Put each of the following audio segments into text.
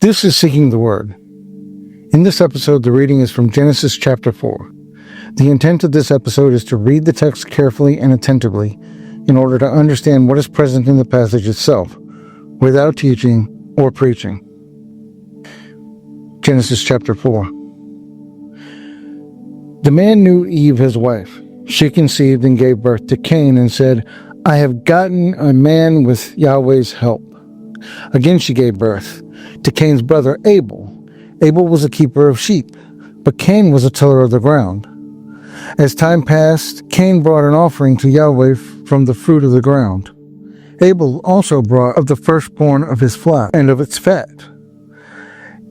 This is Seeking the Word. In this episode, the reading is from Genesis chapter 4. The intent of this episode is to read the text carefully and attentively in order to understand what is present in the passage itself, without teaching or preaching. Genesis chapter 4. The man knew Eve his wife. She conceived and gave birth to Cain and said, "I have gotten a man with Yahweh's help." Again she gave birth to Cain's brother Abel. Abel was a keeper of sheep, but Cain was a tiller of the ground. As time passed, Cain brought an offering to Yahweh from the fruit of the ground. Abel also brought of the firstborn of his flock and of its fat.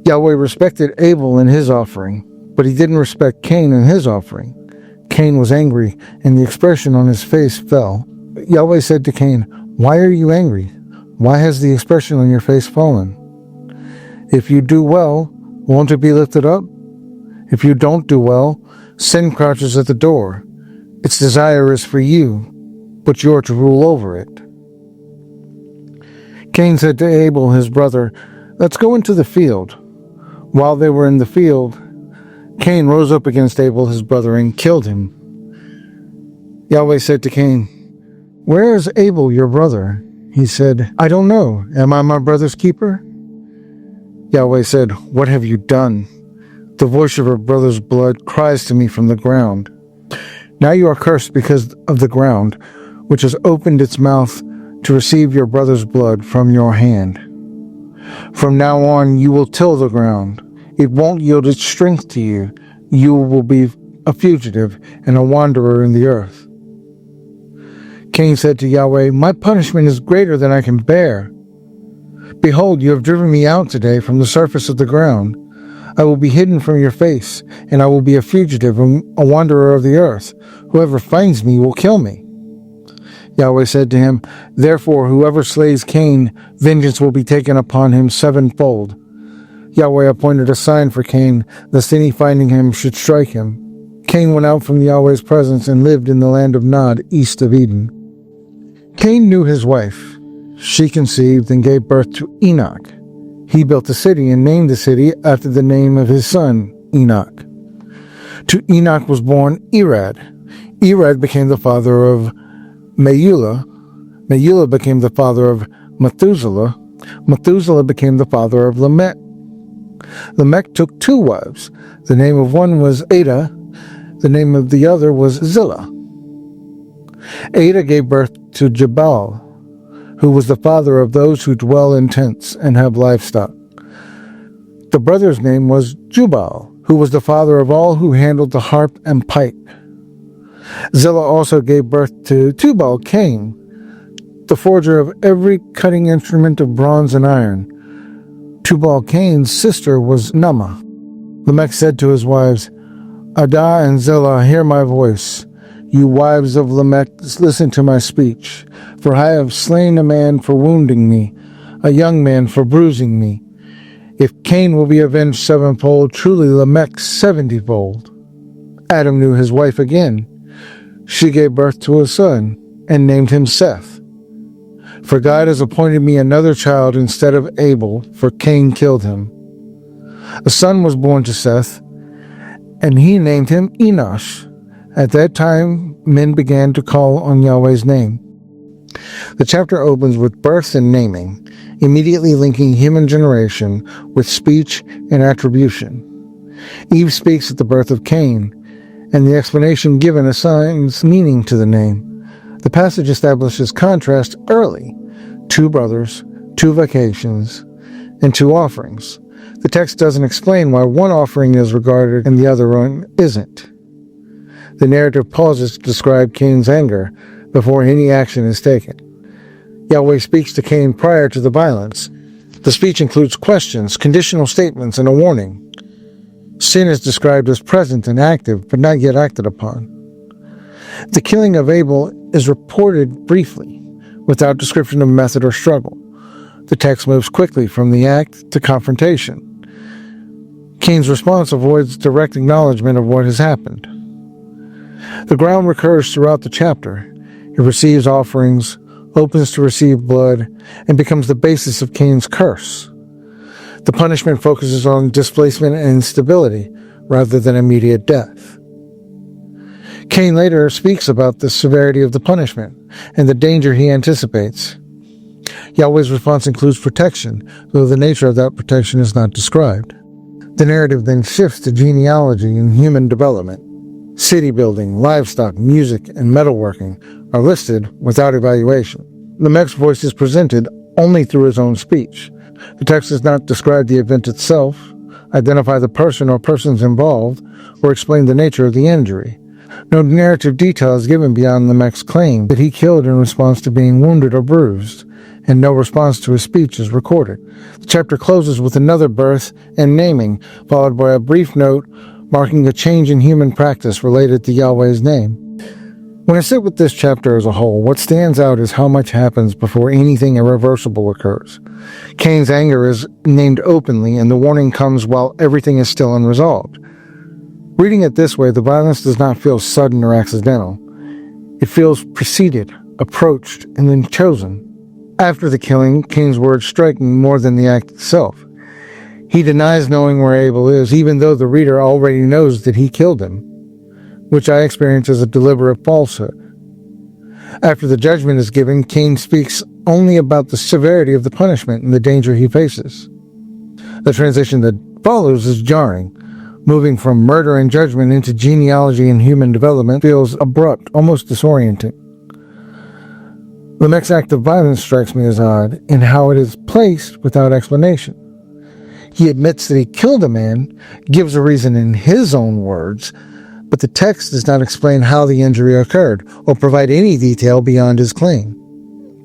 Yahweh respected Abel and his offering, but he didn't respect Cain and his offering. Cain was angry, and the expression on his face fell. Yahweh said to Cain, "Why are you angry? Why has the expression on your face fallen? If you do well, won't it be lifted up? If you don't do well, sin crouches at the door. Its desire is for you, but you're to rule over it." Cain said to Abel, his brother, "Let's go into the field." While they were in the field, Cain rose up against Abel, his brother, and killed him. Yahweh said to Cain, "Where is Abel, your brother?" He said, "I don't know. Am I my brother's keeper?" Yahweh said, "What have you done? The voice of your brother's blood cries to me from the ground. Now you are cursed because of the ground, which has opened its mouth to receive your brother's blood from your hand. From now on you will till the ground. It won't yield its strength to you. You will be a fugitive and a wanderer in the earth." Cain said to Yahweh, "My punishment is greater than I can bear. Behold, you have driven me out today from the surface of the ground. I will be hidden from your face, and I will be a fugitive and a wanderer of the earth. Whoever finds me will kill me." Yahweh said to him, "Therefore, whoever slays Cain, vengeance will be taken upon him sevenfold." Yahweh appointed a sign for Cain, lest any finding him should strike him. Cain went out from Yahweh's presence and lived in the land of Nod, east of Eden. Cain knew his wife. She conceived and gave birth to Enoch. He built a city and named the city after the name of his son, Enoch. To Enoch was born Irad. Irad became the father of Meulah. Meulah became the father of Methuselah. Methuselah became the father of Lamech. Lamech took two wives. The name of one was Ada. The name of the other was Zillah. Ada gave birth to Jabal, who was the father of those who dwell in tents and have livestock. The brother's name was Jubal, who was the father of all who handled the harp and pipe. Zillah also gave birth to Tubal-Cain, the forger of every cutting instrument of bronze and iron. Tubal-Cain's sister was Naamah. Lamech said to his wives, "Adah and Zillah, hear my voice. You wives of Lamech, listen to my speech. For I have slain a man for wounding me, a young man for bruising me. If Cain will be avenged sevenfold, truly Lamech 70-fold." Adam knew his wife again. She gave birth to a son and named him Seth. "For God has appointed me another child instead of Abel, for Cain killed him." A son was born to Seth, and he named him Enosh. At that time, men began to call on Yahweh's name. The chapter opens with birth and naming, immediately linking human generation with speech and attribution. Eve speaks at the birth of Cain, and the explanation given assigns meaning to the name. The passage establishes contrast early: two brothers, two vocations, and two offerings. The text doesn't explain why one offering is regarded and the other one isn't. The narrative pauses to describe Cain's anger before any action is taken. Yahweh speaks to Cain prior to the violence. The speech includes questions, conditional statements, and a warning. Sin is described as present and active, but not yet acted upon. The killing of Abel is reported briefly, without description of method or struggle. The text moves quickly from the act to confrontation. Cain's response avoids direct acknowledgement of what has happened. The ground recurs throughout the chapter. It receives offerings, opens to receive blood, and becomes the basis of Cain's curse. The punishment focuses on displacement and instability rather than immediate death. Cain later speaks about the severity of the punishment and the danger he anticipates. Yahweh's response includes protection, though the nature of that protection is not described. The narrative then shifts to genealogy and human development. City building, livestock, music, and metalworking are listed without evaluation. Lamech's voice is presented only through his own speech. The text does not describe the event itself, identify the person or persons involved, or explain the nature of the injury. No narrative detail is given beyond Lamech's claim that he killed in response to being wounded or bruised, and no response to his speech is recorded. The chapter closes with another birth and naming, followed by a brief note marking a change in human practice related to Yahweh's name. When I sit with this chapter as a whole, what stands out is how much happens before anything irreversible occurs. Cain's anger is named openly, and the warning comes while everything is still unresolved. Reading it this way, the violence does not feel sudden or accidental. It feels preceded, approached, and then chosen. After the killing, Cain's words strike me more than the act itself. He denies knowing where Abel is, even though the reader already knows that he killed him, which I experience as a deliberate falsehood. After the judgment is given, Cain speaks only about the severity of the punishment and the danger he faces. The transition that follows is jarring. Moving from murder and judgment into genealogy and human development feels abrupt, almost disorienting. Lamech's act of violence strikes me as odd in how it is placed without explanation. He admits that he killed a man, gives a reason in his own words, but the text does not explain how the injury occurred or provide any detail beyond his claim.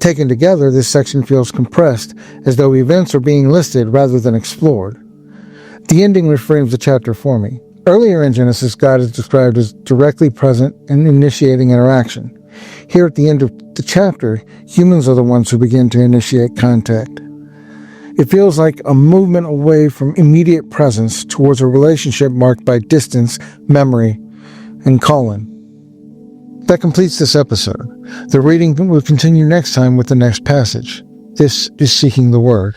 Taken together, this section feels compressed, as though events are being listed rather than explored. The ending reframes the chapter for me. Earlier in Genesis, God is described as directly present and initiating interaction. Here at the end of the chapter, humans are the ones who begin to initiate contact. It feels like a movement away from immediate presence towards a relationship marked by distance, memory, and calling. That completes this episode. The reading will continue next time with the next passage. This is Seeking the Word.